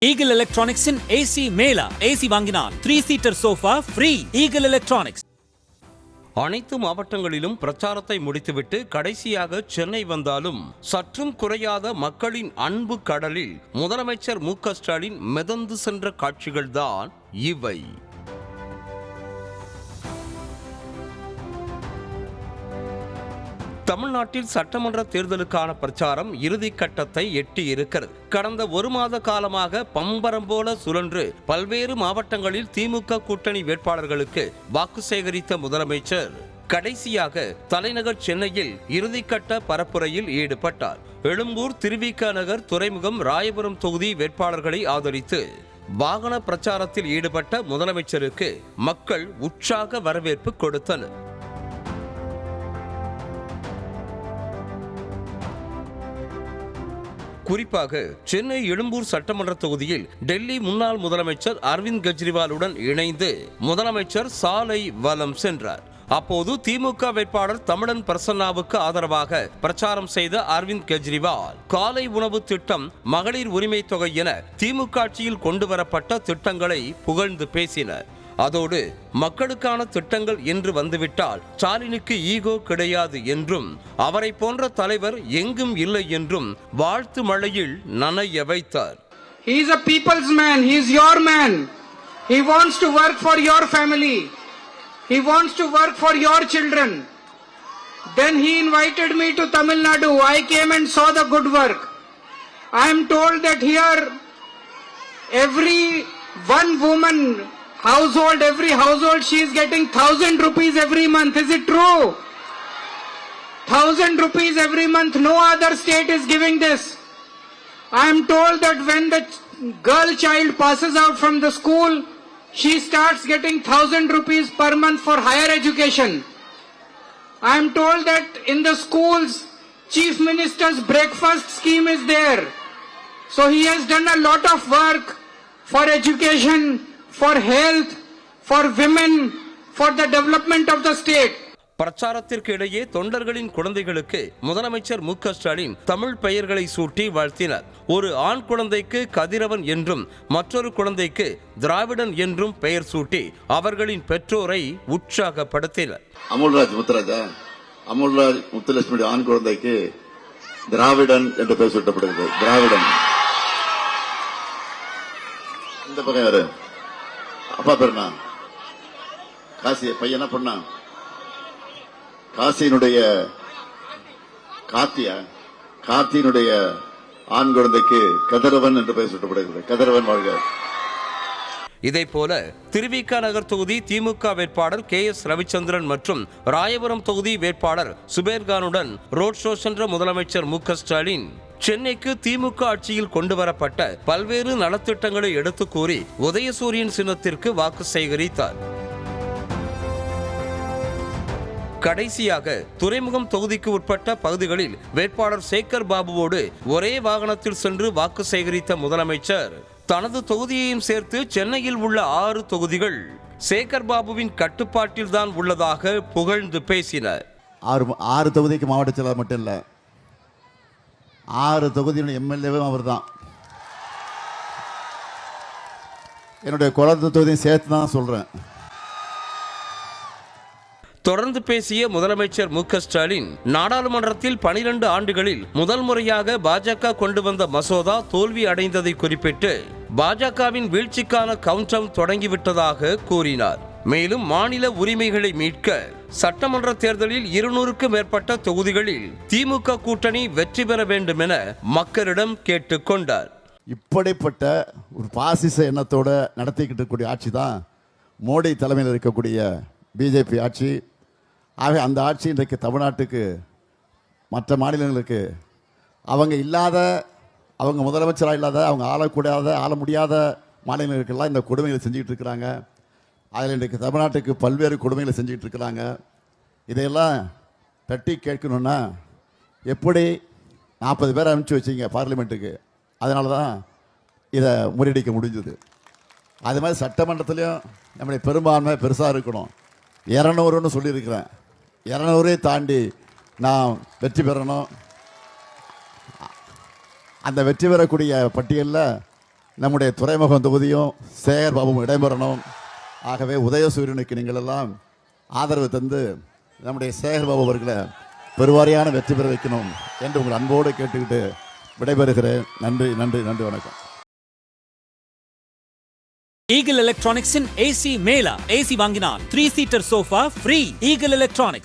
Eagle Electronics in AC Mela. AC வாங்கினால் 3-seater sofa free. Eagle Electronics. அனைத்து மாவட்டங்களிலும் பிரச்சாரத்தை முடித்துவிட்டு கடைசியாக சென்னை வந்தாலும் சற்றும் குறையாத மக்களின் அன்பு கடலில் முதலமைச்சர் மு.க. ஸ்டாலின் மிதந்து சென்ற காட்சிகள்தான் இவை. தமிழ்நாட்டில் சட்டமன்ற தேர்தலுக்கான பிரச்சாரம் இறுதி கட்டத்தை எட்டி இருக்கிறது. கடந்த ஒரு மாத காலமாக பம்பரம் போல சுழன்று பல்வேறு மாவட்டங்களில் திமுக கூட்டணி வேட்பாளர்களுக்கு வாக்கு சேகரித்த முதலமைச்சர் கடைசியாக தலைநகர் சென்னையில் இறுதிக்கட்ட பரப்புரையில் ஈடுபட்டார். எழும்பூர், திருவிக நகர், துறைமுகம், ராயபுரம் தொகுதி வேட்பாளர்களை ஆதரித்து வாகன பிரச்சாரத்தில் ஈடுபட்ட முதலமைச்சருக்கு மக்கள் உற்சாக வரவேற்பு கொடுத்தனர். குறிப்பாக சென்னை எழும்பூர் சட்டமன்ற தொகுதியில் டெல்லி முன்னாள் முதலமைச்சர் அரவிந்த் கெஜ்ரிவாலுடன் இணைந்து முதலமைச்சர் சாலை வலம் சென்றார். அப்போது திமுக வேட்பாளர் தமிழன் பிரசன்னாவுக்கு ஆதரவாக பிரச்சாரம் செய்த அரவிந்த் கெஜ்ரிவால் காலை உணவு திட்டம், மகளிர் உரிமை தொகை என திமுக ஆட்சியில் கொண்டுவரப்பட்ட திட்டங்களை புகழ்ந்து பேசினர். அதோடு மக்களுக்கான திட்டங்கள் என்று வந்துவிட்டால் ஸ்டாலினுக்கு ஈகோ கிடையாது என்றும் அவரை போன்ற தலைவர் எங்கும் இல்லை என்றும் வாழ்த்து மழையில் நனைய வைத்தார். He is a people's man. He is your man. He wants to work for your family. He wants to work for your children. Then he invited me to Tamil Nadu. I came and saw the good work. I am told that here every one woman household, every household, she is getting 1,000 rupees every month. Is it true? 1,000 rupees every month. No other state is giving this. I am told that when the girl child passes out from the school, she starts getting 1,000 rupees per month for higher education. I am told that in the schools, Chief Minister's breakfast scheme is there. So he has done a lot of work for education, for health, for women, for the development of the state. பிரச்சாரத்திற்கு இடையே தொண்டர்களின் குழந்தைகளுக்கு முதலமைச்சர் மு.க. ஸ்டாலின் தமிழ் பெயர்களை சூட்டி வாழ்த்தினார். ஒரு ஆண் குழந்தைக்கு கதிரவன் என்றும் மற்றொரு குழந்தைக்கு திராவிடன் என்றும் பெயர் சூட்டி அவர்களின் பெற்றோரை உற்சாகப்படுத்தினர். அமுல்ராஜ் முத்துலட்சுமி ஆண் குழந்தைக்கு திராவிடன் என்று பெயர் சூட்டப்படுகிறது. திராவிடன். இந்த பக்கம் யாரு? அப்பா பேருனா காசி. பையனா பொண்ணா? காசியினுடைய கார்த்தியினுடைய ஆண் குழந்தைக்கு கதிரவன் என்று பெயர் சூட்டப்படுகிறது. கதிரவன் வாழ்க. இதே போல திருவிக நகர் தொகுதி திமுக வேட்பாளர் கே.எஸ். ரவிச்சந்திரன் மற்றும் ராயபுரம் தொகுதி வேட்பாளர் சுபேர்கானுடன் ரோட் ஷோ சென்ற முதலமைச்சர் மு.க. ஸ்டாலின் சென்னைக்கு திமுக ஆட்சியில் கொண்டுவரப்பட்ட பல்வேறு நலத்திட்டங்களை எடுத்து கூறி உதயசூரியன் சின்னத்திற்கு வாக்கு சேகரித்தார். கடைசியாக துறைமுகம் தொகுதிக்கு உட்பட்ட பகுதிகளில் வேட்பாளர் சேகர் பாபுவோடு ஒரே வாகனத்தில் சென்று வாக்கு சேகரித்த முதலமைச்சர் தனது தொகுதியையும் சேர்த்து சென்னையில் உள்ள 6 தொகுதிகள் சேகர் பாபுவின் கட்டுப்பாட்டில் தான் உள்ளதாக புகழ்ந்து பேசினார். 6 தொகுதிக்கு மாவட்ட செயலாளர் மட்டும் இல்லை, 6 தொகுதியின் எம்எல்ஏவும் அவர் தான். என்னுடைய குளத்து தொகுதியும் சேர்த்து தான் சொல்றேன். தொடர்ந்து பேசிய முதலமைச்சர் மு.க. ஸ்டாலின் நாடாளுமன்றத்தில் 12 ஆண்டுகளில் முதல் முறையாக பாஜக கொண்டு வந்த மசோதா தோல்வி அடைந்ததை குறிப்பிட்டு பாஜகவின் வீழ்ச்சிக்கான கவுண்டவுன் தொடங்கிவிட்டதாக கூறினார். மேலும் மாநில உரிமைகளை மீட்க சட்டமன்ற தேர்தலில் 200க்கும் மேற்பட்ட தொகுதிகளில் திமுக கூட்டணி வெற்றி பெற வேண்டும் என மக்களிடம் கேட்டுக்கொண்டார். இப்படிப்பட்ட ஒரு பாசிச எண்ணத்தோட நடத்திக்கிட்டு இருக்கக்கூடிய ஆட்சி தான் மோடி தலைமையில் இருக்கக்கூடிய பிஜேபி ஆட்சி. ஆக அந்த ஆட்சி இன்றைக்கு தமிழ்நாட்டுக்கு, மற்ற மாநிலங்களுக்கு அவங்க முதலமைச்சராக இல்லாத, அவங்க ஆள முடியாத மாநிலங்களுக்கெல்லாம் இந்த கொடுமைகளை செஞ்சுக்கிட்டு இருக்கிறாங்க. அதில் இன்றைக்கு தமிழ்நாட்டுக்கு பல்வேறு கொடுமைகளை செஞ்சுக்கிட்டு இருக்கிறாங்க. இதையெல்லாம் தட்டி கேட்கணுன்னா எப்படி 40 பேரை அனுப்பிச்சி வச்சிங்க பார்லிமெண்ட்டுக்கு, அதனால தான் இதை முறியடிக்க முடிஞ்சது. அது மாதிரி சட்டமன்றத்துலேயும் நம்முடைய பெரும்பான்மை பெருசாக இருக்கணும். 200ன்னு சொல்லியிருக்கிறேன். 200 தாண்டி நான் வெற்றி பெறணும். அந்த வெற்றி பெறக்கூடிய பட்டியலில் நம்முடைய துறைமுகம் தொகுதியும் சேகர் பாபுவும் இடைபெறணும். ஆகவே உதயசூரியனுக்கு நீங்கள் எல்லாம் ஆதரவு தந்து நம்முடைய சேகர் பாபு அவர்களை பெருவாரியான வெற்றி பெற வைக்கணும் என்று உங்கள் அன்போடு கேட்டுக்கிட்டு விடைபெறுகிறேன். நன்றி நன்றி நன்றி, வணக்கம். ஈகிள் எலக்ட்ரானிக்ஸின் ஏசி மேலா. ஏசி வாங்கினால் 3 seater sofa free. Eagle electronics.